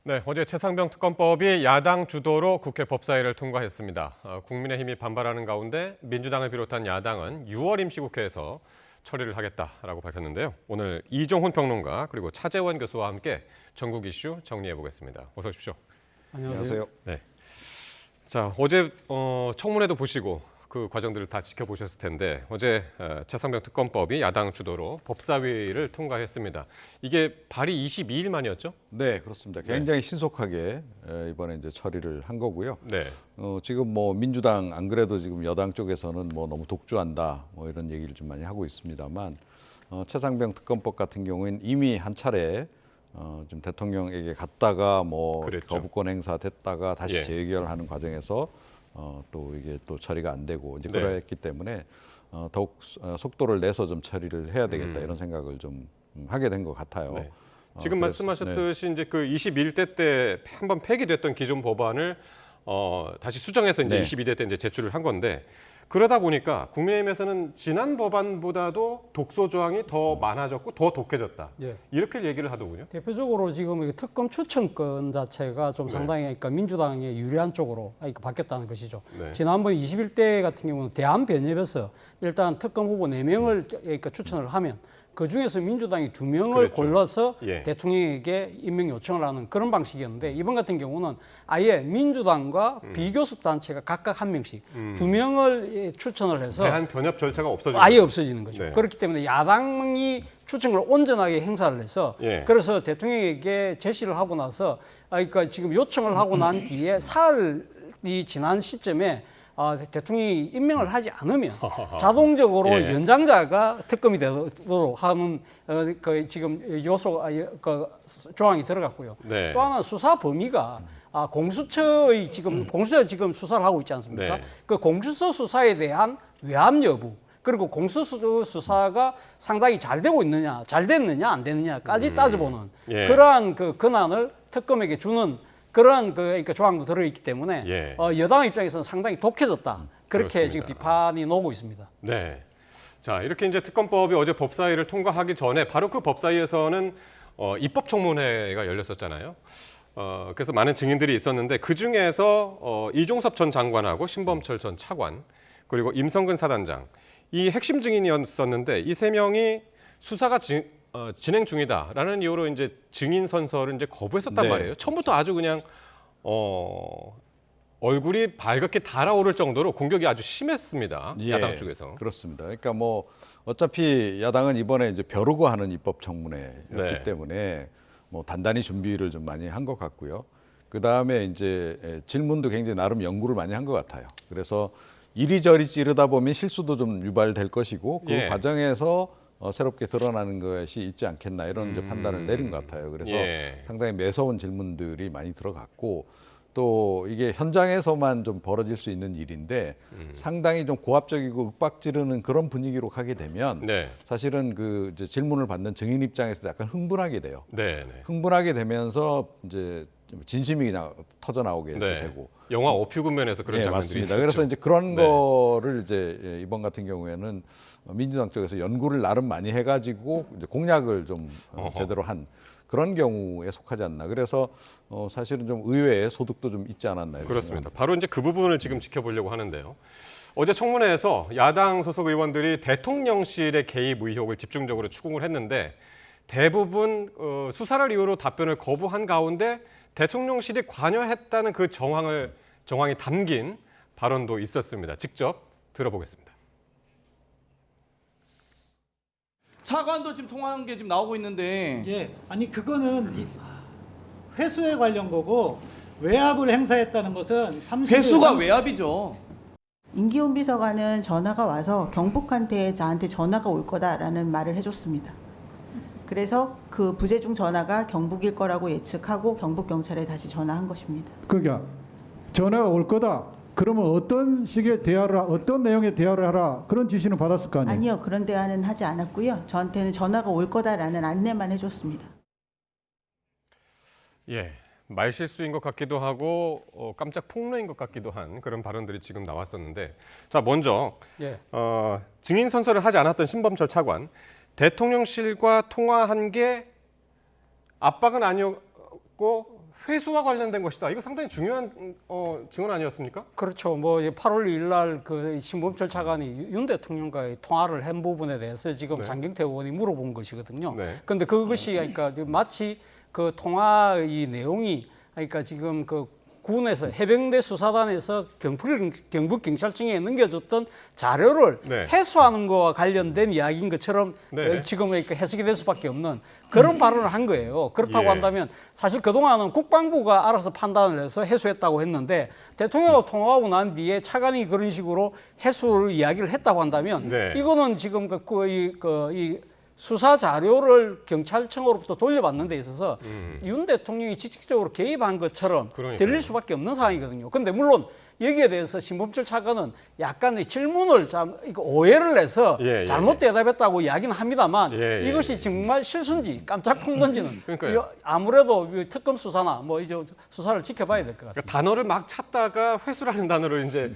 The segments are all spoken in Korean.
네, 어제 최상병 특검법이 야당 주도로 국회 법사위를 통과했습니다. 국민의힘이 반발하는 가운데 민주당을 비롯한 야당은 6월 임시국회에서 처리를 하겠다라고 밝혔는데요. 오늘 이종훈 평론가 그리고 차재원 교수와 함께 전국 이슈 정리해 보겠습니다. 어서 오십시오. 안녕하세요. 네. 자, 어제 청문회도 보시고 그 과정들을 다 지켜보셨을 텐데 어제 최상병 특검법이 야당 주도로 법사위를 통과했습니다. 이게 발의 22일 만이었죠? 네, 그렇습니다. 굉장히 신속하게 이번에 이제 처리를 한 거고요. 네. 지금 뭐 민주당 안 그래도 지금 여당 쪽에서는 뭐 너무 독주한다 뭐 이런 얘기를 좀 많이 하고 있습니다만 최상병 특검법 같은 경우에는 이미 한 차례 좀 대통령에게 갔다가 뭐 그랬죠. 거부권 행사됐다가 다시 예. 재의결하는 과정에서 또 이게 또 처리가 안 되고 이제 네. 그랬기 때문에 더욱 속도를 내서 좀 처리를 해야 되겠다 이런 생각을 좀 하게 된 것 같아요. 네. 지금 그래서, 말씀하셨듯이 이제 그 21대 때 한번 폐기됐던 기존 법안을 다시 수정해서 이제 네. 22대 때 이제 제출을 한 건데 그러다 보니까 국민의힘에서는 지난 법안보다도 독소 조항이 더 많아졌고 더 독해졌다. 예. 이렇게 얘기를 하더군요. 대표적으로 지금 이 특검 추천권 자체가 좀 상당히 그러니까 민주당에 유리한 쪽으로 바뀌었다는 것이죠. 네. 지난번 21대 같은 경우는 대한변협에서 일단 특검 후보 4명을 그러니까 추천을 하면 그 중에서 민주당이 2명을 그랬죠. 골라서 예. 대통령에게 임명 요청을 하는 그런 방식이었는데 이번 같은 경우는 아예 민주당과 비교섭 단체가 각각 한 명씩 2명을 추천을 해서 대한 변협 절차가 없어지고 아예 없어지는 거죠. 네. 그렇기 때문에 야당이 추천을 온전하게 행사를 해서 예. 그래서 대통령에게 제시를 하고 나서 그러니까 지금 요청을 하고 난 뒤에 사흘이 지난 시점에 대통령이 임명을 하지 않으면 자동적으로 예. 연장자가 특검이 되도록 하는 그 지금 요소 그 조항이 들어갔고요. 네. 또 하나 수사 범위가 공수처의 지금 공수처 지금 수사를 하고 있지 않습니까? 네. 그 공수처 수사에 대한 외압 여부 그리고 공수처 수사가 상당히 잘 되고 있느냐, 잘 됐느냐, 안 됐느냐까지 따져보는 예. 그러한 그 권한을 특검에게 주는 그러한 그러니까 조항도 들어있기 때문에 예. 여당 입장에서는 상당히 독해졌다. 그렇게 그렇습니다. 지금 비판이 나오고 있습니다. 네. 자, 이렇게 이제 특검법이 어제 법사위를 통과하기 전에 바로 그 법사위에서는 입법 청문회가 열렸었잖아요. 그래서 많은 증인들이 있었는데 그 중에서 이종섭 전 장관하고 신범철 전 차관 그리고 임성근 사단장 이 핵심 증인이었었는데 이 세 명이 수사가 진행 중이다라는 이유로 이제 증인 선서를 이제 거부했었단 네. 말이에요. 처음부터 아주 그냥 얼굴이 발갛게 달아오를 정도로 공격이 아주 심했습니다. 예, 야당 쪽에서. 그렇습니다. 그러니까 뭐 어차피 야당은 이번에 이제 벼르고 하는 입법 청문회였기 네. 때문에 뭐 단단히 준비를 좀 많이 한 것 같고요. 그 다음에 이제 질문도 굉장히 나름 연구를 많이 한 것 같아요. 그래서 이리저리 찌르다 보면 실수도 좀 유발될 것이고 그 예. 과정에서 새롭게 드러나는 것이 있지 않겠나 이런 이제 판단을 내린 것 같아요. 그래서 예. 상당히 매서운 질문들이 많이 들어갔고 또 이게 현장에서만 좀 벌어질 수 있는 일인데 상당히 좀 고압적이고 윽박지르는 그런 분위기로 가게 되면 네. 사실은 그 이제 질문을 받는 증인 입장에서 약간 흥분하게 돼요. 네. 네. 흥분하게 되면서 이제 진심이 그냥 터져 나오게 네. 되고. 영화 어퓨군면에서 그런 네, 장면들이 맞습니다. 있었죠. 그래서 이제 그런 네. 거를 이제 이번 같은 경우에는 민주당 쪽에서 연구를 나름 많이 해가지고 이제 공략을 좀 제대로 한 그런 경우에 속하지 않나. 그래서 사실은 좀 의외의 소득도 좀 있지 않았나. 이렇게 그렇습니다. 생각합니다. 바로 이제 그 부분을 지금 지켜보려고 하는데요. 어제 청문회에서 야당 소속 의원들이 대통령실의 개입 의혹을 집중적으로 추궁을 했는데 대부분 수사를 이유로 답변을 거부한 가운데 대통령실이 관여했다는 그 정황이 담긴 발언도 있었습니다. 직접 들어보겠습니다. 차관도 지금 통화한 게 지금 나오고 있는데 예, 아니 그거는 회수에 관련 거고 외압을 행사했다는 것은 30일 회수가 외압이죠. 임기훈 비서관은 전화가 와서 경북한테 저한테 전화가 올 거다라는 말을 해줬습니다. 그래서 그 부재중 전화가 경북일 거라고 예측하고 경북 경찰에 다시 전화한 것입니다. 그러니까 전화가 올 거다. 그러면 어떤 식의 대화를 어떤 내용의 대화를 하라 그런 지시는 받았을 거 아니에요? 아니요, 그런 대화는 하지 않았고요. 저한테는 전화가 올 거다라는 안내만 해줬습니다. 예, 말실수인 것 같기도 하고 깜짝 폭로인 것 같기도 한 그런 발언들이 지금 나왔었는데 자 먼저 예. 증인 선서를 하지 않았던 신범철 차관 대통령실과 통화한 게 압박은 아니었고 회수와 관련된 것이다. 이거 상당히 중요한 증언 아니었습니까? 그렇죠. 뭐 8월 2일 날 그 신범철 차관이 윤 대통령과의 통화를 한 부분에 대해서 지금 네. 장경태 의원이 물어본 것이거든요. 네. 그런데 그것이 그러니까 마치 그 통화의 내용이 그러니까 지금 그 군에서 해병대 수사단에서 경북 경찰청에 넘겨줬던 자료를 네. 해수하는 거와 관련된 이야기인 것처럼 네. 지금 그러니까 해석이 될 수밖에 없는 그런 발언을 한 거예요. 그렇다고 예. 한다면 사실 그동안은 국방부가 알아서 판단을 해서 해수했다고 했는데 대통령하고 통화하고 난 뒤에 차관이 그런 식으로 해수를 이야기를 했다고 한다면 네. 이거는 지금 이 수사 자료를 경찰청으로부터 돌려받는 데 있어서 윤 대통령이 직접적으로 개입한 것처럼 그러니까요. 들릴 수밖에 없는 상황이거든요. 그런데 물론 여기에 대해서 신범철 차관은 약간의 질문을 이거 오해를 해서 예, 잘못 대답했다고 이야기는 합니다만 예, 예, 이것이 정말 실수인지 깜짝 콩던지는 그러니까요. 아무래도 이 특검 수사나 뭐 이제 수사를 지켜봐야 될 것 같습니다. 그러니까 단어를 막 찾다가 회수라는 단어를 이제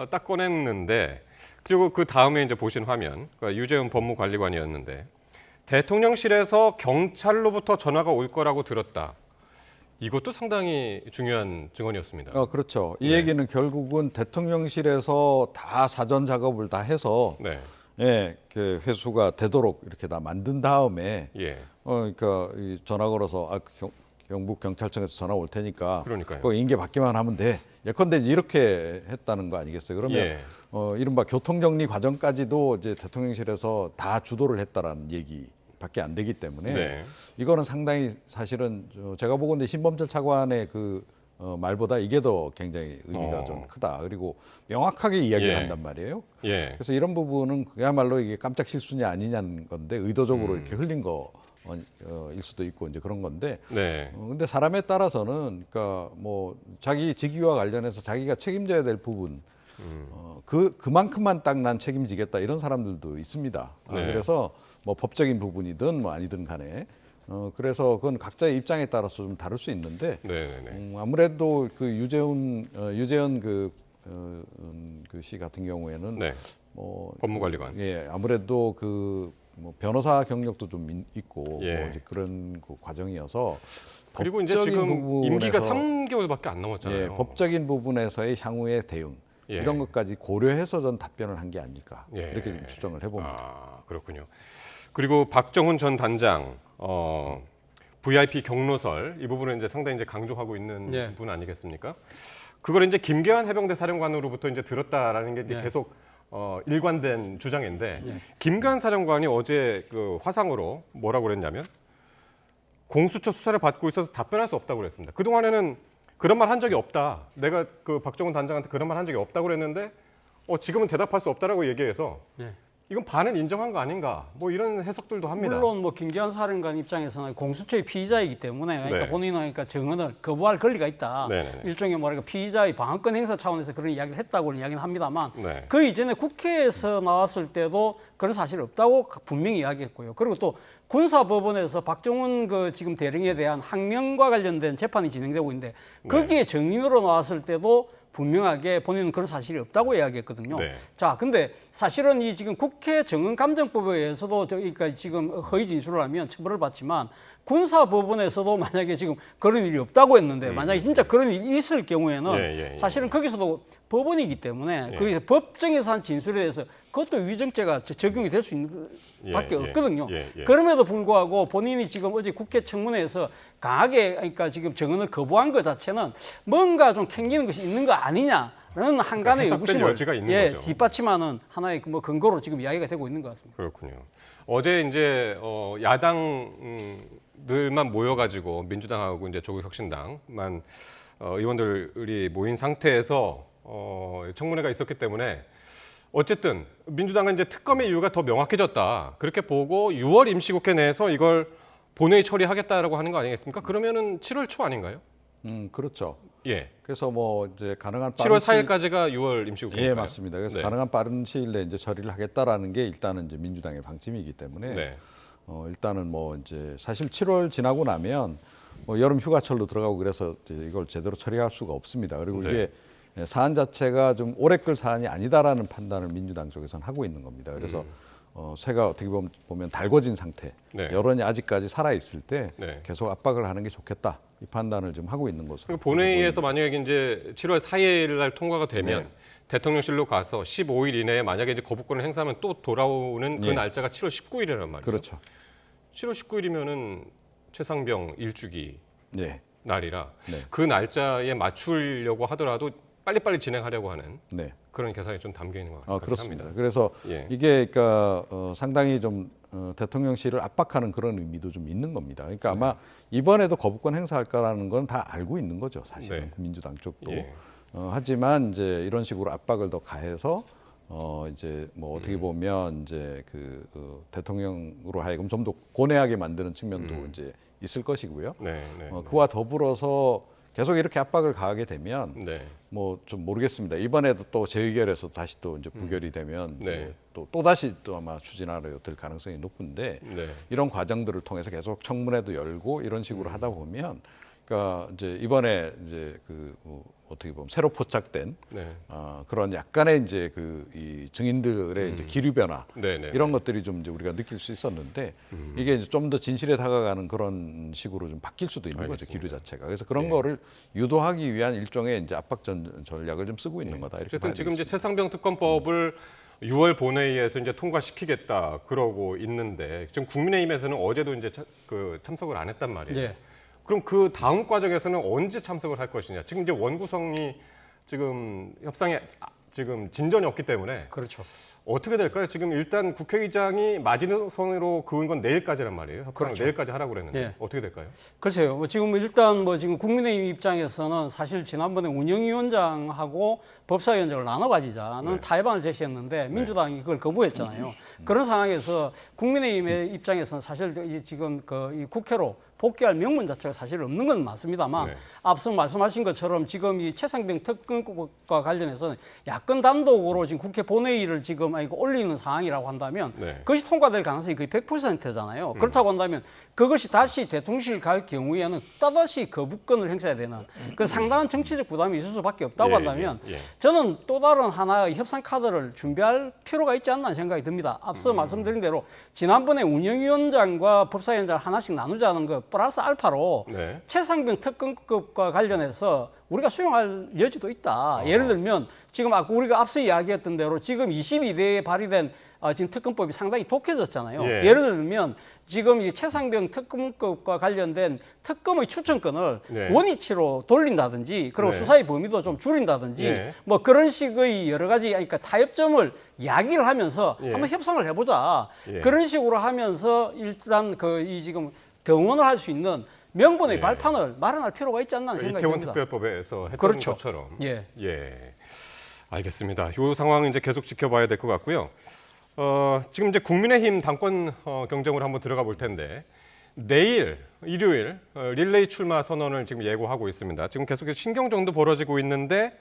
딱 꺼냈는데 그리고 그 다음에 이제 보신 화면 그러니까 유재훈 법무관리관이었는데 대통령실에서 경찰로부터 전화가 올 거라고 들었다. 이것도 상당히 중요한 증언이었습니다. 그렇죠. 이 네. 얘기는 결국은 대통령실에서 다 사전 작업을 다 해서 네, 예, 그 회수가 되도록 이렇게 다 만든 다음에 예, 그러니까 이 전화 걸어서 경북 경찰청에서 전화 올 테니까 그러니까요. 그거 인계 받기만 하면 돼. 예컨대 이렇게 했다는 거 아니겠어요? 그러면 예. 이른바 교통정리 과정까지도 이제 대통령실에서 다 주도를 했다라는 얘기밖에 안 되기 때문에 네. 이거는 상당히 사실은 제가 보건대 신범철 차관의 그 말보다 이게 더 굉장히 의미가 좀 크다. 그리고 명확하게 이야기를 예. 한단 말이에요. 예. 그래서 이런 부분은 그야말로 이게 깜짝 실수냐 아니냐는 건데 의도적으로 이렇게 흘린 일 수도 있고 이제 그런 건데. 네. 근데 사람에 따라서는 그러니까 뭐 자기 직위와 관련해서 자기가 책임져야 될 부분 그만큼만 딱 난 책임지겠다 이런 사람들도 있습니다. 네. 그래서 뭐 법적인 부분이든 뭐 아니든 간에 그래서 그건 각자의 입장에 따라서 좀 다를 수 있는데 네, 네, 네. 아무래도 그 유재현 그 씨 같은 경우에는 네. 뭐 법무관리관. 예 아무래도 그 뭐 변호사 경력도 좀 있고 예. 뭐 이제 그런 그 과정이어서 그리고 이제 법적인 지금 부분에서 임기가 3개월밖에 안 남았잖아요. 예, 법적인 부분에서의 향후의 대응 예. 이런 것까지 고려해서 전 답변을 한 게 아닐까 예. 이렇게 좀 추정을 해봅니다. 아, 그렇군요. 그리고 박정훈 전 단장 VIP 경로설 이 부분을 이제 상당히 이제 강조하고 있는 예. 분 아니겠습니까? 그걸 이제 김계환 해병대 사령관으로부터 이제 들었다라는 게 이제 예. 계속 일관된 주장인데 김계환 사령관이 어제 그 화상으로 뭐라고 그랬냐면 공수처 수사를 받고 있어서 답변할 수 없다고 그랬습니다. 그 동안에는 그런 말 한 적이 없다. 내가 그 박정훈 단장한테 그런 말 한 적이 없다고 그랬는데 지금은 대답할 수 없다라고 얘기해서 예. 이건 반은 인정한 거 아닌가? 뭐 이런 해석들도 합니다. 물론 뭐 김기환 사령관 입장에서는 공수처의 피의자이기 때문에 그러니까 네. 본인은 그러니까 증언을 거부할 권리가 있다. 네네네. 일종의 뭐랄까 피의자의 방어권 행사 차원에서 그런 이야기를 했다고는 이야기는 합니다만 네. 그 이전에 국회에서 나왔을 때도 그런 사실이 없다고 분명히 이야기했고요. 그리고 또 군사법원에서 박정훈 그 지금 대령에 대한 항명과 관련된 재판이 진행되고 있는데 거기에 증인으로 나왔을 때도 분명하게 본인은 그런 사실이 없다고 이야기했거든요. 네. 자, 근데 사실은 이 지금 국회 정언감정법에 의해서도 그러니까 지금 허위 진술을 하면 처벌을 받지만 군사법원에서도 만약에 지금 그런 일이 없다고 했는데 만약에 진짜 그런 일이 있을 경우에는 예. 사실은 거기서도 법원이기 때문에 예. 거기서 법정에서 한 진술에 대해서 그것도 위증죄가 적용이 될 수 있는 밖에 예. 없거든요. 예. 그럼에도 불구하고 본인이 지금 어제 국회 청문회에서 강하게 그러니까 지금 증언을 거부한 것 자체는 뭔가 좀 캥기는 것이 있는 거 아니냐라는 한간의 해석될 의구심을 여지가 있는 거죠. 뒷받침하는 하나의 뭐 근거로 지금 이야기가 되고 있는 것 같습니다. 그렇군요. 어제 이제 야당들만 모여가지고 민주당하고 이제 조국혁신당만 의원들이 모인 상태에서 청문회가 있었기 때문에 어쨌든 민주당은 이제 특검의 이유가 더 명확해졌다. 그렇게 보고 6월 임시국회 내에서 이걸 본회의 처리하겠다라고 하는 거 아니겠습니까? 그러면은 7월 초 아닌가요? 그렇죠. 예. 그래서 뭐 이제 가능한 7월 4일까지가 6월 임시국회인가요? 예, 맞습니다. 그래서 네. 가능한 빠른 시일 내에 이제 처리를 하겠다라는 게 일단은 이제 민주당의 방침이기 때문에 네. 일단은 뭐 이제 사실 7월 지나고 나면 뭐 여름 휴가철로 들어가고 그래서 이제 이걸 제대로 처리할 수가 없습니다. 그리고 네. 이게 사안 자체가 좀 오래 끌 사안이 아니다라는 판단을 민주당 쪽에서는 하고 있는 겁니다. 그래서 새가 어떻게 보면 달궈진 상태, 네. 여론이 아직까지 살아 있을 때 네. 계속 압박을 하는 게 좋겠다. 이 판단을 지금 하고 있는 것으로. 그리고 본회의에서 만약에 이제 7월 4일 날 통과가 되면 네. 대통령실로 가서 15일 이내에 만약에 이제 거부권을 행사하면 또 돌아오는 그 예. 날짜가 7월 19일이란 말이죠. 그렇죠. 7월 19일이면은 최상병 일주기 네. 날이라 네. 그 날짜에 맞추려고 하더라도 빨리빨리 진행하려고 하는 네. 그런 계산이 좀 담겨 있는 것 같긴 그렇습니다. 합니다. 그래서 예. 이게 그러니까 상당히 좀 대통령실을 압박하는 그런 의미도 좀 있는 겁니다. 그러니까 아마 이번에도 거부권 행사할 거라는 건 다 알고 있는 거죠, 사실은 네. 민주당 쪽도. 예. 하지만 이제 이런 식으로 압박을 더 가해서 이제 뭐 어떻게 보면 이제 대통령으로 하여금 좀 더 고뇌하게 만드는 측면도 이제 있을 것이고요. 네, 네, 그와 더불어서 계속 이렇게 압박을 가하게 되면 네. 뭐 좀 모르겠습니다. 이번에도 또 재의결에서 다시 또 이제 부결이 되면 네. 이제 또 다시 또 아마 추진하려 될 가능성이 높은데 네. 이런 과정들을 통해서 계속 청문회도 열고 이런 식으로 하다 보면 그러니까 이제 이번에 이제 어떻게 보면 새로 포착된 네. 그런 약간의 이제 이 증인들의 이제 기류 변화 네, 네, 이런 것들이 좀 이제 우리가 느낄 수 있었는데 이게 이제 좀 더 진실에 다가가는 그런 식으로 좀 바뀔 수도 있는 거죠, 기류 자체가. 그래서 그런 거를 유도하기 위한 일종의 이제 압박 전략을 좀 쓰고 있는 거다. 이렇게 어쨌든 지금 이제 봐야 최상병 특검법을 6월 본회의에서 이제 통과시키겠다 그러고 있는데 지금 국민의힘에서는 어제도 이제 참석을 안 했단 말이에요. 예. 그럼 그 다음 과정에서는 언제 참석을 할 것이냐? 지금 이제 원구성이 지금 협상에 지금 진전이 없기 때문에 그렇죠. 어떻게 될까요? 지금 일단 국회의장이 마지노선으로 그은 건 내일까지란 말이에요. 협상을 그렇죠. 내일까지 하라고 그랬는데 예. 어떻게 될까요? 글쎄요. 지금 일단 지금 국민의힘 입장에서는 사실 지난번에 운영위원장하고 법사위원장을 나눠 가지자는 네. 타협안을 제시했는데 민주당이 그걸 거부했잖아요. 그런 상황에서 국민의힘의 입장에서는 사실 이제 지금 이 국회로 복귀할 명분 자체가 사실 없는 건 맞습니다만 네. 앞서 말씀하신 것처럼 지금 이 최상병 특검과 관련해서는 야권 단독으로 지금 국회 본회의를 지금 올리는 상황이라고 한다면 네. 그것이 통과될 가능성이 거의 100%잖아요. 그렇다고 한다면 그것이 다시 대통령실 갈 경우에는 또다시 거부권을 행사해야 되는 그 상당한 정치적 부담이 있을 수밖에 없다고 예, 한다면 예, 예. 저는 또 다른 하나의 협상 카드를 준비할 필요가 있지 않나 생각이 듭니다. 앞서 말씀드린 대로 지난번에 운영위원장과 법사위원장 하나씩 나누자는 거 플러스 알파로 네. 최상병 특검법과 관련해서 우리가 수용할 여지도 있다. 예를 들면 지금 아까 우리가 앞서 이야기했던 대로 지금 22대에 발의된 지금 특검법이 상당히 독해졌잖아요. 예. 예를 들면 지금 이 최상병 특검법과 관련된 특검의 추천권을 네. 원위치로 돌린다든지 그리고 네. 수사의 범위도 좀 줄인다든지 예. 뭐 그런 식의 여러 가지 그러니까 타협점을 이야기를 하면서 예. 한번 협상을 해보자. 예. 그런 식으로 하면서 일단 이 지금 등원을 할 수 있는 명분의 예. 발판을 마련할 필요가 있지 않나 생각이 이태원 듭니다. 특별법에서 했던 그렇죠. 것처럼. 예. 예. 알겠습니다. 이 상황은 이제 계속 지켜봐야 될 것 같고요. 지금 이제 국민의힘 당권 경쟁으로 한번 들어가 볼 텐데 내일 일요일 릴레이 출마 선언을 지금 예고하고 있습니다. 지금 계속해서 신경전도 벌어지고 있는데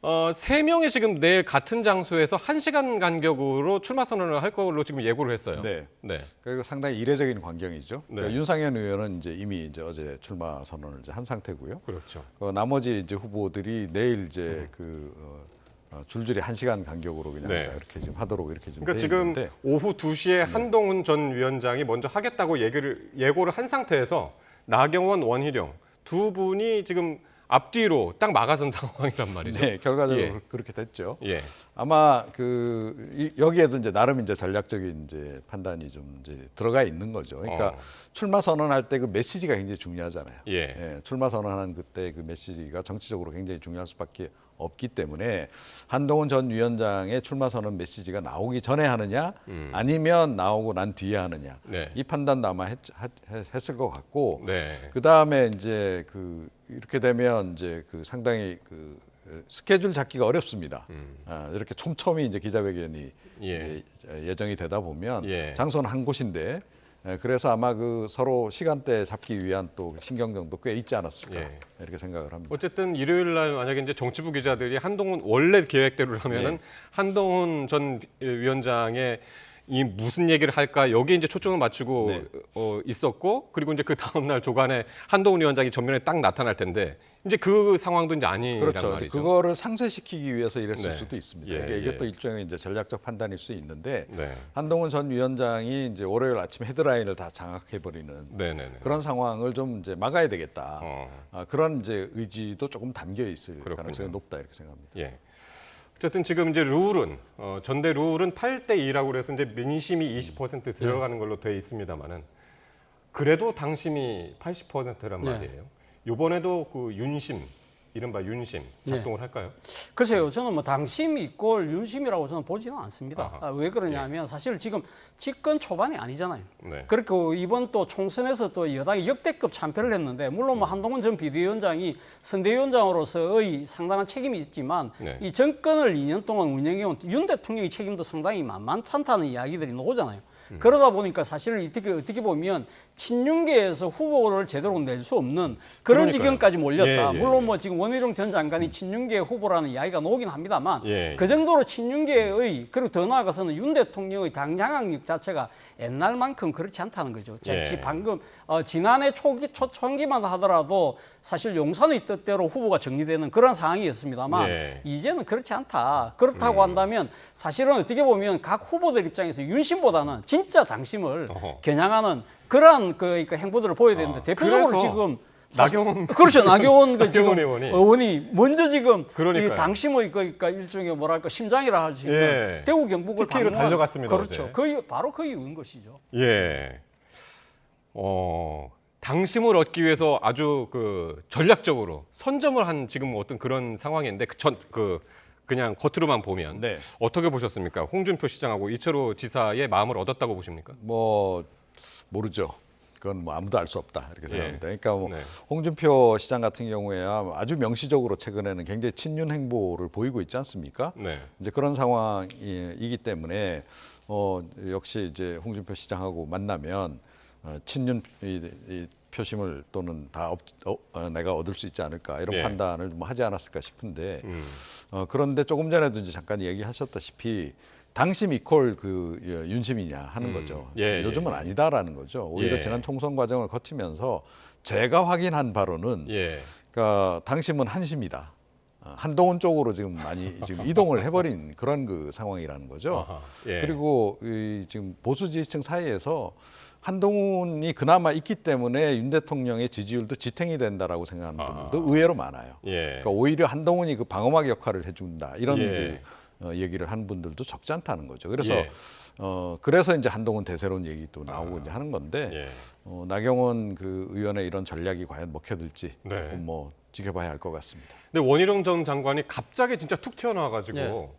3명이 지금 내일 같은 장소에서 1시간 간격으로 출마 선언을 할 걸로 지금 예고를 했어요. 네. 네. 그리고 상당히 이례적인 광경이죠. 네. 그러니까 윤상현 의원은 이제 이미 이제 어제 출마 선언을 이제 한 상태고요. 그렇죠. 나머지 이제 후보들이 내일 이제 줄줄이 1시간 간격으로 그냥 네. 이렇게 지금 하도록 이렇게 좀 그러니까 돼 지금 있는데 오후 2시에 한동훈 전 위원장이 먼저 하겠다고 예고를 한 상태에서 나경원, 원희룡 두 분이 지금 앞뒤로 딱 막아선 상황이란 말이죠. 네, 결과적으로 예. 그렇게 됐죠. 예. 아마 여기에도 이제 나름 이제 전략적인 이제 판단이 좀 이제 들어가 있는 거죠. 그러니까 출마 선언할 때 그 메시지가 굉장히 중요하잖아요. 예. 출마 선언하는 그때 그 메시지가 정치적으로 굉장히 중요할 수밖에 없기 때문에 한동훈 전 위원장의 출마 선언 메시지가 나오기 전에 하느냐, 아니면 나오고 난 뒤에 하느냐, 네. 이 판단도 아마 했을 것 같고, 네. 그 다음에 이제 이렇게 되면 이제 상당히 스케줄 잡기가 어렵습니다. 이렇게 촘촘히 이제 기자회견이 예. 예정이 되다 보면 예. 장소는 한 곳인데 그래서 아마 서로 시간대 잡기 위한 또 신경전도 꽤 있지 않았을까 예. 이렇게 생각을 합니다. 어쨌든 일요일 날 만약에 이제 정치부 기자들이 원래 계획대로라면은 네. 한동훈 전 위원장의 이 무슨 얘기를 할까 여기에 이제 초점을 맞추고 네. 있었고 그리고 이제 그 다음 날 조간에 한동훈 위원장이 전면에 딱 나타날 텐데 이제 그 상황도 이제 아니란 그렇죠. 말이죠. 그거를 상쇄시키기 위해서 이랬을 네. 수도 있습니다. 예, 그러니까 이게 예. 또 일종의 이제 전략적 판단일 수 있는데 네. 한동훈 전 위원장이 이제 월요일 아침 헤드라인을 다 장악해 버리는 네네네. 그런 상황을 좀 이제 막아야 되겠다. 어. 그런 이제 의지도 조금 담겨 있을 그렇군요. 가능성이 높다 이렇게 생각합니다. 예. 어쨌든 지금 이제 룰은 전대 룰은 8대 2라고 그래서 이제 민심이 20% 들어가는 걸로 돼 있습니다만은 그래도 당심이 80%란 네. 말이에요. 이번에도 그 윤심 이른바 윤심 네. 작동을 할까요? 글쎄요, 저는 뭐 당심 이꼴 윤심이라고 저는 보지는 않습니다. 아하. 왜 그러냐면 사실 지금 집권 초반이 아니잖아요. 네. 그리고 이번 또 총선에서 또 여당이 역대급 참패를 했는데 물론 뭐 한동훈 전 비대위원장이 선대위원장으로서의 상당한 책임이 있지만 네. 이 정권을 2년 동안 운영해온 윤 대통령의 책임도 상당히 만만찮다는 이야기들이 나오잖아요. 그러다 보니까 사실 어떻게 보면 친윤계에서 후보를 제대로 낼 수 없는 그런 그러니까요. 지경까지 몰렸다. 예, 예, 물론 예. 뭐 지금 원희룡 전 장관이 친윤계 후보라는 이야기가 나오긴 합니다만 예, 그 정도로 친윤계의 그리고 더 나아가서는 윤 대통령의 당 장악력 자체가 옛날만큼 그렇지 않다는 거죠. 예. 방금 지난해 초기만 하더라도 사실 용산의 뜻대로 후보가 정리되는 그런 상황이었습니다만 예. 이제는 그렇지 않다. 그렇다고 한다면 사실은 어떻게 보면 각 후보들 입장에서 윤심보다는 진짜 당심을 어허. 겨냥하는 그러한 그러니까 행보들을 보여야 되는데 대표적으로 그래서 지금 나경원 그렇죠. 나경원 그 지금 의원이. 의원이 먼저 지금 그러니까요. 이 당심의 그러니까 일종의 뭐랄까 심장이라 할 수 있는 예. 대구 경북을 TK로 방문한 달려갔습니다, 그렇죠. 어제. 바로 그 이유인 것이죠. 예. 당심을 얻기 위해서 아주 그 전략적으로 선점을 한 지금 어떤 그런 상황인데 그냥 겉으로만 보면 네. 어떻게 보셨습니까? 홍준표 시장하고 이철호 지사의 마음을 얻었다고 보십니까? 뭐 모르죠. 그건 뭐 아무도 알 수 없다 이렇게 생각합니다. 그러니까 뭐 네. 홍준표 시장 같은 경우에야 아주 명시적으로 최근에는 굉장히 친윤 행보를 보이고 있지 않습니까? 네. 이제 그런 상황이기 때문에 역시 이제 홍준표 시장하고 만나면 친윤 이 표심을 또는 다 내가 얻을 수 있지 않을까 이런 예. 판단을 뭐 하지 않았을까 싶은데 그런데 조금 전에도 이제 잠깐 얘기하셨다시피 당심 이퀄 윤심이냐 하는 거죠. 예, 요즘은 아니다라는 거죠. 오히려 예. 지난 총선 과정을 거치면서 제가 확인한 바로는 예. 그러니까 당심은 한심이다. 한동훈 쪽으로 지금 많이 지금 이동을 해버린 그런 그 상황이라는 거죠. 아하, 예. 그리고 지금 보수 지지층 사이에서 한동훈이 그나마 있기 때문에 윤 대통령의 지지율도 지탱이 된다라고 생각하는 분들도 의외로 많아요. 예. 그러니까 오히려 한동훈이 그 방어막 역할을 해준다 이런 예. 얘기를 하는 분들도 적지 않다는 거죠. 그래서 예. 그래서 이제 한동훈 대세론 얘기도 나오고 이제 하는 건데 예. 나경원 그 의원의 이런 전략이 과연 먹혀들지 네. 뭐 지켜봐야 할 것 같습니다. 근데 원희룡 전 장관이 갑자기 진짜 툭 튀어나와가지고 예.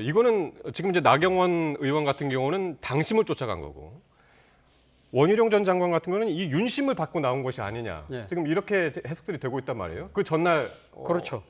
이거는 지금 이제 나경원 의원 같은 경우는 당심을 쫓아간 거고 원희룡 전 장관 같은 경우는 이 윤심을 받고 나온 것이 아니냐. 예. 지금 이렇게 해석들이 되고 있단 말이에요. 그 전날 그렇죠.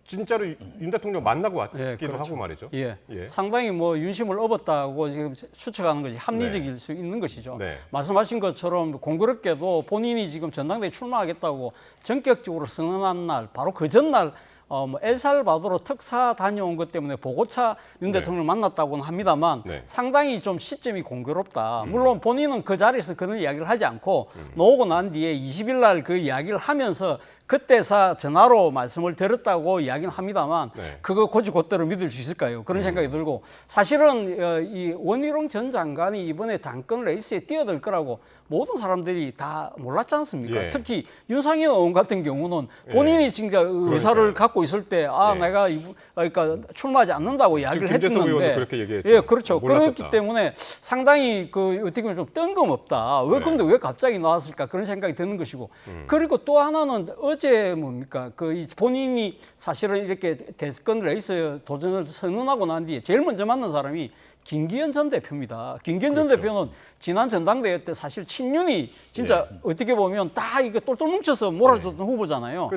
진짜로 윤 대통령 만나고 왔기도 예, 그렇죠. 하고 말이죠. 예. 예. 상당히 뭐 윤심을 얻었다고 지금 추측하는 것이 합리적일 네. 수 있는 것이죠. 네. 말씀하신 것처럼 공교롭게도 본인이 지금 전당대회 출마하겠다고 전격적으로 선언한 날, 바로 그 전날 뭐 엘살바도르 특사 다녀온 것 때문에 보고차 윤 네. 대통령을 만났다고는 합니다만 네. 상당히 좀 시점이 공교롭다. 물론 본인은 그 자리에서 그런 이야기를 하지 않고 나오고 난 뒤에 20일 날 그 이야기를 하면서 그때사 전화로 말씀을 드렸다고 이야기는 합니다만 네. 그거 곧대로 믿을 수 있을까요? 그런 생각이 들고 사실은 이 원희룡 전 장관이 이번에 당권 레이스에 뛰어들 거라고 모든 사람들이 다 몰랐지 않습니까? 예. 특히 윤상현 의원 같은 경우는 본인이 진짜 의사를 그러니까요. 갖고 있을 때 예. 내가 그러니까 출마하지 않는다고 이야기를 김재석 의원도 했는데 그렇게 얘기했죠. 예, 그렇죠. 몰랐었다. 그렇기 때문에 상당히 어떻게 보면 좀 뜬금없다. 왜 네. 근데 왜 갑자기 나왔을까 그런 생각이 드는 것이고 그리고 또 하나는 어제 뭡니까 이 본인이 사실은 이렇게 대권 레이스 도전을 선언하고 난 뒤에 제일 먼저 만난 사람이 김기현 전 대표입니다. 김기현 전 그렇죠. 대표는 지난 전당대회 때 사실 친윤이 진짜 어떻게 보면 다 이게 똘똘 뭉쳐서 몰아줬던 후보잖아요.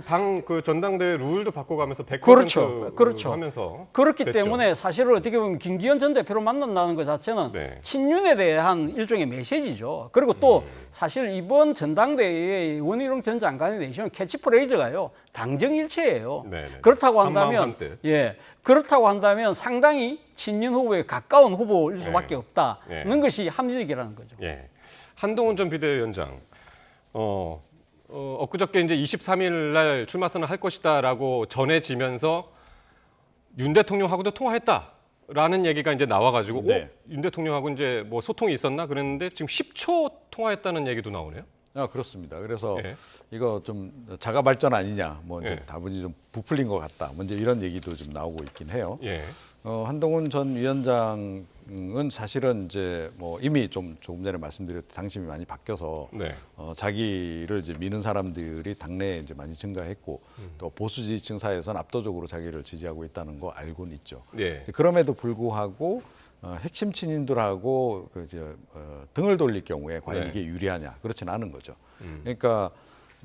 그 전당대회 룰도 바꿔가면서 100% 그렇죠. 하면서 그렇기 됐죠. 때문에 사실은 어떻게 보면 김기현 전 대표를 만난다는 것 자체는 네. 친윤에 대한 일종의 메시지죠. 그리고 또 사실 이번 전당대회에 원희룡 전 장관이 내시는 캐치프레이즈가요. 당정일체예요. 네네. 그렇다고 한마음 한다면 한뜻. 그렇다고 한다면 상당히 친윤 후보에 가까운 후보일 수밖에 예. 없다는 것이 합리적이라는 거죠. 예. 한동훈 전 비대위원장 엊그저께 이제 23일 날 출마 선언을 할 것이다라고 전해지면서 윤 대통령하고도 통화했다라는 얘기가 이제 나와가지고 네. 윤 대통령하고 이제 뭐 소통이 있었나 그랬는데 지금 10초 통화했다는 얘기도 나오네요. 그렇습니다. 그래서 예. 이거 좀 자가 발전 아니냐, 뭐 이제 예. 다분히 좀 부풀린 것 같다, 뭐 이제 이런 얘기도 좀 나오고 있긴 해요. 예. 한동훈 전 위원장은 사실은 이제 뭐 이미 좀 조금 전에 말씀드렸듯이 당심이 많이 바뀌어서 네. 자기를 이제 미는 사람들이 당내에 이제 많이 증가했고 또 보수 지지층 사이에서는 압도적으로 자기를 지지하고 있다는 거 알고는 있죠. 예. 그럼에도 불구하고 핵심 친인들하고 등을 돌릴 경우에 과연 네. 이게 유리하냐? 그렇지는 않은 거죠. 그러니까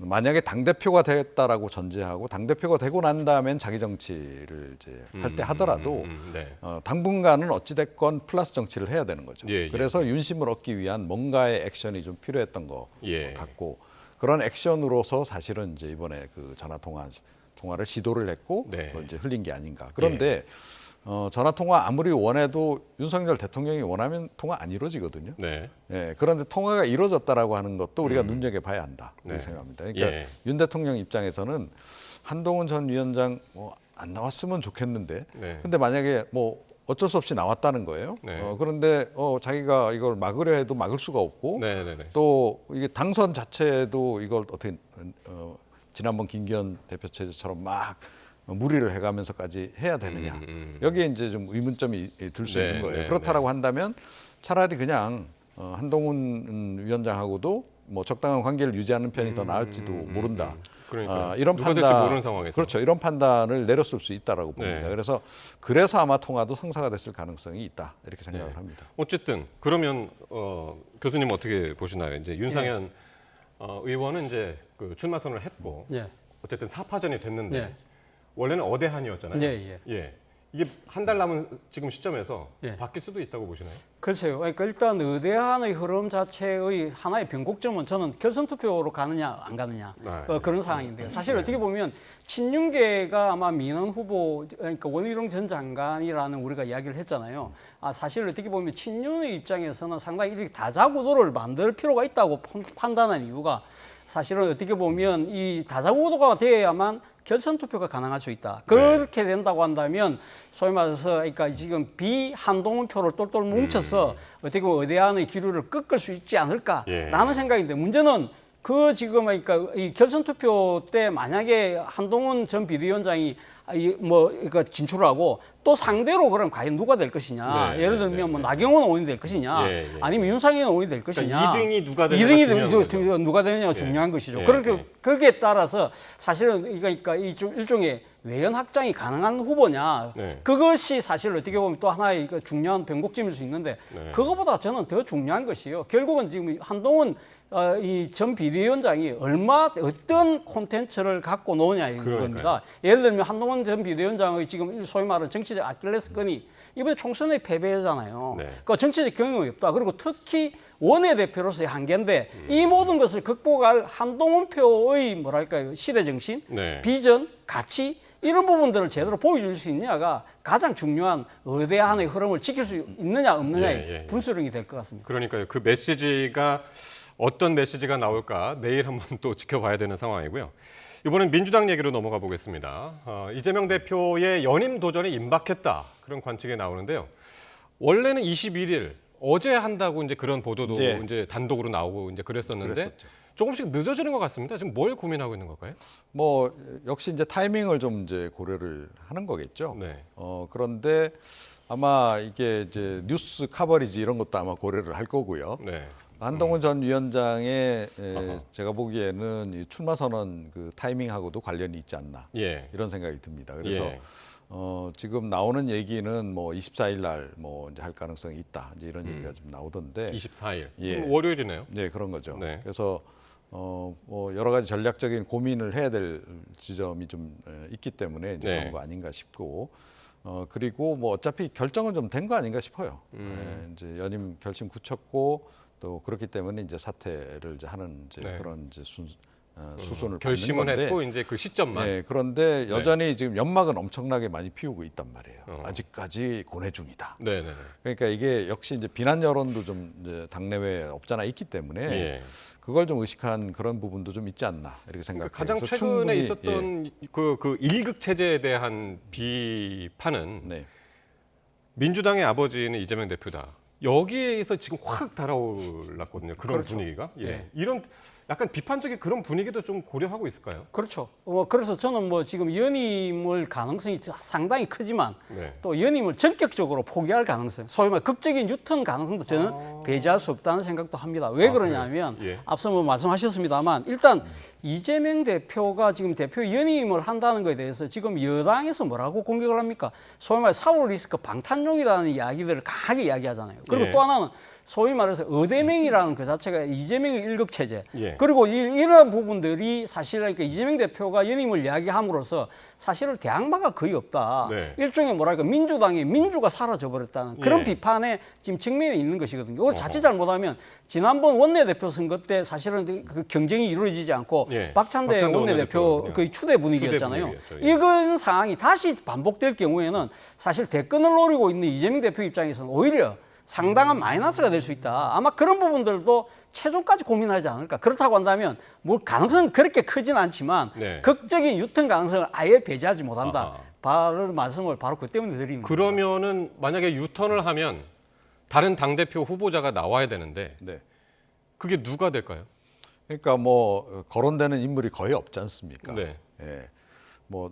만약에 당 대표가 됐다라고 전제하고 당 대표가 되고 난 다음엔 자기 정치를 이제 할 때 하더라도 네. 당분간은 어찌 됐건 플러스 정치를 해야 되는 거죠. 예, 예. 그래서 윤심을 얻기 위한 뭔가의 액션이 좀 필요했던 것 예. 같고 그런 액션으로서 사실은 이제 이번에 그 통화를 시도를 했고 네. 그걸 이제 흘린 게 아닌가. 그런데 전화 통화 아무리 원해도 윤석열 대통령이 원하면 통화 안 이루어지거든요. 네. 예, 그런데 통화가 이루어졌다라고 하는 것도 우리가 눈여겨봐야 한다. 네. 그렇게 생각합니다. 그러니까 예. 윤 대통령 입장에서는 한동훈 전 위원장 안 나왔으면 좋겠는데, 네. 근데 만약에 뭐 어쩔 수 없이 나왔다는 거예요. 네. 그런데 자기가 이걸 막으려 해도 막을 수가 없고, 네. 네. 네. 또 이게 당선 자체도 이걸 어떻게 지난번 김기현 대표 체제처럼 막 무리를 해가면서까지 해야 되느냐. 여기에 이제 좀 의문점이 들 수 네, 있는 거예요. 네, 그렇다라고 한다면 차라리 그냥 한동훈 위원장하고도 뭐 적당한 관계를 유지하는 편이 더 나을지도 모른다. 그러니까 이런 누가 될지 판단, 모르는 상황에서. 그렇죠. 이런 판단을 내렸을 수 있다라고 봅니다. 네. 그래서 아마 통화도 성사가 됐을 가능성이 있다 이렇게 생각을 네. 합니다. 어쨌든 그러면 교수님 어떻게 보시나요? 이제 윤상현 의원은 이제 그 출마 선언을 했고 예. 어쨌든 사파전이 됐는데 예. 원래는 어대한이었잖아요. 예. 이게 한 달 남은 지금 시점에서 예. 바뀔 수도 있다고 보시나요? 글쎄요. 그러니까 일단 의대한의 흐름 자체의 하나의 변곡점은 저는 결선 투표로 가느냐 안 가느냐 그런 상황인데요. 사실 어떻게 보면 친윤계가 아마 민원 후보 그러니까 원희룡 전 장관이라는 우리가 이야기를 했잖아요. 사실 어떻게 보면 친윤의 입장에서는 상당히 이렇게 다자구도를 만들 필요가 있다고 판단한 이유가 사실은 어떻게 보면 이 다자구도가 돼야만 결선 투표가 가능할 수 있다. 그렇게 된다고 한다면 소위 말해서 그러니까 지금 비한동훈 표를 똘똘 뭉쳐서 어떻게 보면 의대안의 기류를 꺾을 수 있지 않을까라는 생각인데 문제는 그 지금 그러니까 이 결선 투표 때 만약에 한동훈 전 비대위원장이 그러니까 진출하고 또 상대로 그럼 과연 누가 될 것이냐? 네, 예를 들면 뭐 나경원 의원이 될 것이냐? 아니면 윤상현 의원이 될 것이냐? 그러니까 2등이 누가 되느냐 누가 되느냐가 중요한 것이죠. 예, 그렇게 거기에 따라서 사실은 그러니까 일종의 외연 확장이 가능한 후보냐? 네. 그것이 사실 어떻게 보면 또 하나의 중요한 변곡점일 수 있는데 그거보다 저는 더 중요한 것이요. 결국은 지금 한동훈 이 전 비대위원장이 어떤 콘텐츠를 갖고 노느냐 이겁니다. 예를 들면 한동훈 전 비대위원장의 지금 소위 말하는 정치적 아킬레스건이 이번에 총선에 패배잖아요. 네. 그러니까 정치적 경험이 없다. 그리고 특히 원내대표로서의 한계인데 이 모든 것을 극복할 한동훈표의 뭐랄까요 시대 정신, 비전, 가치 이런 부분들을 제대로 보여줄 수 있느냐가 가장 중요한 의대한의 흐름을 지킬 수 있느냐 없느냐의 분수령이 될 것 같습니다. 그러니까요. 그 메시지가 어떤 메시지가 나올까 내일 한번 또 지켜봐야 되는 상황이고요. 이번엔 민주당 얘기로 넘어가 보겠습니다. 이재명 대표의 연임 도전이 임박했다 그런 관측이 나오는데요. 원래는 21일 어제 한다고 이제 그런 보도도 이제 단독으로 나오고 이제 그랬었는데 조금씩 늦어지는 것 같습니다. 지금 뭘 고민하고 있는 걸까요? 뭐 역시 이제 타이밍을 좀 이제 고려를 하는 거겠죠. 네. 그런데 아마 이게 이제 뉴스 커버리지 이런 것도 아마 고려를 할 거고요. 네. 한동훈 전 위원장의 제가 보기에는 이 출마 선언 그 타이밍하고도 관련이 있지 않나 이런 생각이 듭니다. 그래서 지금 나오는 얘기는 뭐 24일 날 뭐 이제 할 가능성이 있다 이제 이런 얘기가 좀 나오던데. 24일. 월요일이네요. 네, 그런 거죠. 네. 그래서 뭐 여러 가지 전략적인 고민을 해야 될 지점이 좀 있기 때문에 이제 그런 거 아닌가 싶고. 그리고 뭐 어차피 결정은 좀 된 거 아닌가 싶어요. 이제 연임 결심 굳혔고 또 그렇기 때문에 이제 사퇴를 이제 하는 이제 그런 이제 수순을 결심은 받는 건데 했고 이제 그 시점만. 예, 그런데 여전히 지금 연막은 엄청나게 많이 피우고 있단 말이에요. 어. 아직까지 고뇌 중이다. 네네네. 그러니까 이게 역시 이제 비난 여론도 좀 이제 당내외에 없잖아 있기 때문에 예. 그걸 좀 의식한 그런 부분도 좀 있지 않나 이렇게 생각해요. 그러니까 가장 그래서 최근에 충분히, 있었던 그 일극 체제에 대한 비판은 네. 민주당의 아버지는 이재명 대표다. 여기에서 지금 확 달아올랐거든요. 그런 그렇죠. 분위기가. 예. 네. 이런 약간 비판적인 그런 분위기도 좀 고려하고 있을까요? 그렇죠. 그래서 저는 뭐 지금 연임을 가능성이 상당히 크지만 네. 또 연임을 전격적으로 포기할 가능성, 소위 말 극적인 유턴 가능성도 저는 배제할 수 없다는 생각도 합니다. 왜 그러냐면 그래요? 예. 앞서 뭐 말씀하셨습니다만 일단 이재명 대표가 지금 대표 연임을 한다는 것에 대해서 지금 여당에서 뭐라고 공격을 합니까? 소위 말 사울 리스크 방탄용이라는 이야기들을 강하게 이야기하잖아요. 그리고 예. 또 하나는 소위 말해서 의대명이라는 그 자체가 이재명의 일극 체제. 예. 그리고 이러한 부분들이 사실 그러니까 이재명 대표가 연임을 이야기함으로써 사실은 대항마가 거의 없다. 네. 일종의 뭐랄까 민주당의 민주가 사라져 버렸다는 그런 예. 비판에 지금 직면에 있는 것이거든요. 이걸 자칫 잘못하면 지난번 원내대표 선거 때 사실은 그 경쟁이 이루어지지 않고 예. 박찬대 박찬대 원내대표 원내대표. 거의 추대 분위기였잖아요. 추대 분위기였죠. 예. 이런 상황이 다시 반복될 경우에는 사실 대권을 노리고 있는 이재명 대표 입장에서는 오히려 상당한 마이너스가 될 수 있다. 아마 그런 부분들도 최종까지 고민하지 않을까. 그렇다고 한다면 뭐 가능성은 그렇게 크진 않지만 네. 극적인 유턴 가능성을 아예 배제하지 못한다. 바로 말씀을 바로 그 때문에 드립니다. 그러면은 만약에 유턴을 하면 다른 당대표 후보자가 나와야 되는데 네. 그게 누가 될까요? 그러니까 뭐 거론되는 인물이 거의 없지 않습니까? 네. 예. 뭐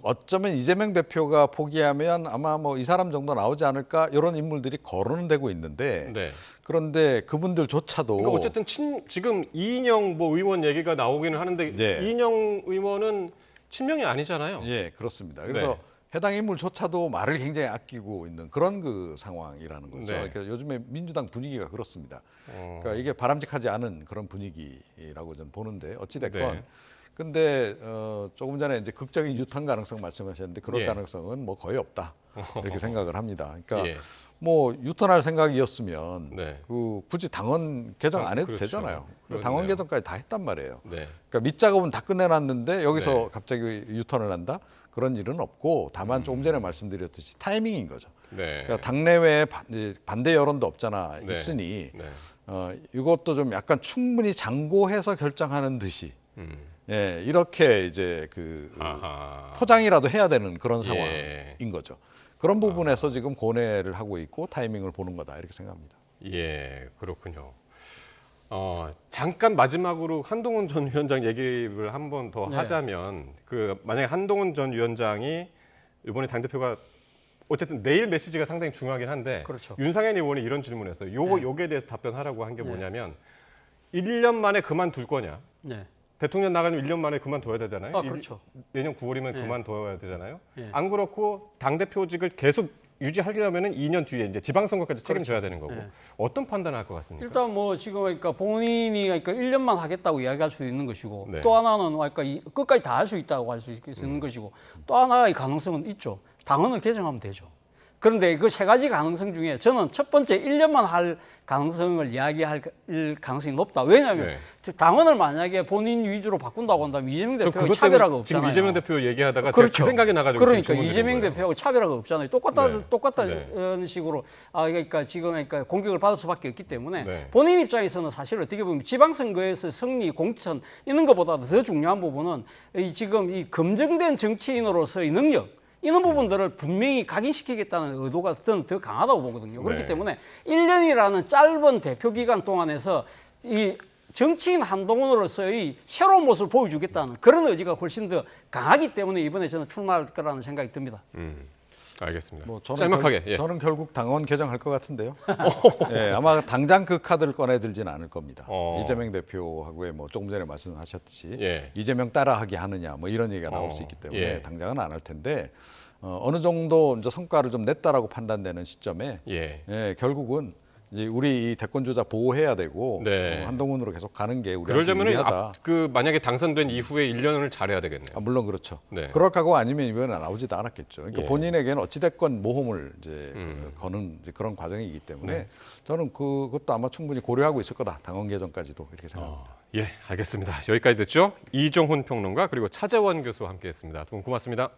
어쩌면 이재명 대표가 포기하면 아마 뭐 이 사람 정도 나오지 않을까 이런 인물들이 거론되고 있는데 네. 그런데 그분들조차도 그러니까 어쨌든 지금 이인영 뭐 의원 얘기가 나오기는 하는데 네. 이인영 의원은 친명이 아니잖아요. 예, 그렇습니다. 그래서 네. 해당 인물조차도 말을 굉장히 아끼고 있는 그런 그 상황이라는 거죠. 네. 그러니까 요즘에 민주당 분위기가 그렇습니다. 어. 그러니까 이게 바람직하지 않은 그런 분위기라고 저는 보는데 어찌 됐건 네. 근데 조금 전에 이제 극적인 유턴 가능성 말씀하셨는데 그럴 예. 가능성은 뭐 거의 없다 이렇게 생각을 합니다. 그러니까 예. 뭐 유턴할 생각이었으면 네. 굳이 당원 개정 안 해도 그렇죠. 되잖아요. 그렇네요. 당원 개정까지 다 했단 말이에요. 네. 그러니까 밑작업은 다 끝내놨는데 여기서 네. 갑자기 유턴을 한다 그런 일은 없고 다만 조금 전에 말씀드렸듯이 타이밍인 거죠. 네. 그러니까 당내외에 반대 여론도 없잖아 네. 있으니 네. 이것도 좀 약간 충분히 장고해서 결정하는 듯이 예, 이렇게 이제 아하. 포장이라도 해야 되는 그런 상황인 예. 거죠. 그런 부분에서 지금 고뇌를 하고 있고 타이밍을 보는 거다 이렇게 생각합니다. 예, 그렇군요. 잠깐 마지막으로 한동훈 전 위원장 얘기를 한 번 더 네. 하자면 만약에 한동훈 전 위원장이 이번에 당대표가 어쨌든 내일 메시지가 상당히 중요하긴 한데 그렇죠. 윤상현 의원이 이런 질문을 했어요. 요거에 대해서 답변하라고 한 게 뭐냐면 1년 만에 그만둘 거냐? 네. 대통령 나가면 1년 만에 그만둬야 되잖아요. 그렇죠. 내년 9월이면 예. 그만둬야 되잖아요. 예. 안 그렇고 당대표직을 계속 유지하려면은 2년 뒤에 이제 지방선거까지 책임져야 되는 거고 예. 어떤 판단을 할 것 같습니까? 일단 뭐 지금 그러니까 본인이 그러니까 1년만 하겠다고 이야기할 수 있는 것이고 네. 또 하나는 그러니까 끝까지 다 할 수 있다고 할 수 있는 것이고 또 하나의 가능성은 있죠. 당헌을 개정하면 되죠. 그런데 그 세 가지 가능성 중에 저는 첫 번째 1년만 할 가능성을 이야기할 가능성이 높다. 왜냐하면 네. 당헌을 만약에 본인 위주로 바꾼다고 한다면 이재명 저 대표가 그것 차별화가 때문에 지금 없잖아요. 이재명 대표 얘기하다가 그렇죠. 제가 그 생각이 나가지고 그러니까 질문 드린 이재명 거예요. 대표하고 차별화가 없잖아요. 똑같은 네. 식으로 그러니까 지금 그러니까 공격을 받을 수밖에 없기 때문에 네. 본인 입장에서는 사실 어떻게 보면 지방선거에서 승리, 공천 이런 것보다도 더 중요한 부분은 지금 이 검증된 정치인으로서의 능력 이런 부분들을 분명히 각인시키겠다는 의도가 더 강하다고 보거든요. 그렇기 네. 때문에 1년이라는 짧은 대표 기간 동안에서 이 정치인 한동훈으로서의 새로운 모습을 보여주겠다는 그런 의지가 훨씬 더 강하기 때문에 이번에 저는 출마할 거라는 생각이 듭니다. 알겠습니다. 뭐 저는 짤막하게. 예. 저는 결국 당원 개정할 것 같은데요. 예, 아마 당장 그 카드를 꺼내들지는 않을 겁니다. 이재명 대표하고의 뭐 조금 전에 말씀하셨듯이 예. 이재명 따라하기 하느냐 뭐 이런 얘기가 나올 수 있기 때문에 예. 당장은 안 할 텐데 어느 정도 이제 성과를 좀 냈다라고 판단되는 시점에 예. 예, 결국은 이제 우리 이 대권 주자 보호해야 되고 네. 한동훈으로 계속 가는 게 우리한테 그러려면 유리하다. 만약에 당선된 이후에 1년을 잘해야 되겠네요. 물론 그렇죠. 네. 그럴 각오 아니면 이번에 나오지도 않았겠죠. 그러니까 예. 본인에게는 어찌됐건 모험을 이제 거는 이제 그런 과정이기 때문에 네. 저는 그것도 아마 충분히 고려하고 있을 거다. 당원 개정까지도 이렇게 생각합니다. 예, 알겠습니다. 여기까지 듣죠. 이종훈 평론가 그리고 차재원 교수와 함께했습니다. 두 분 고맙습니다.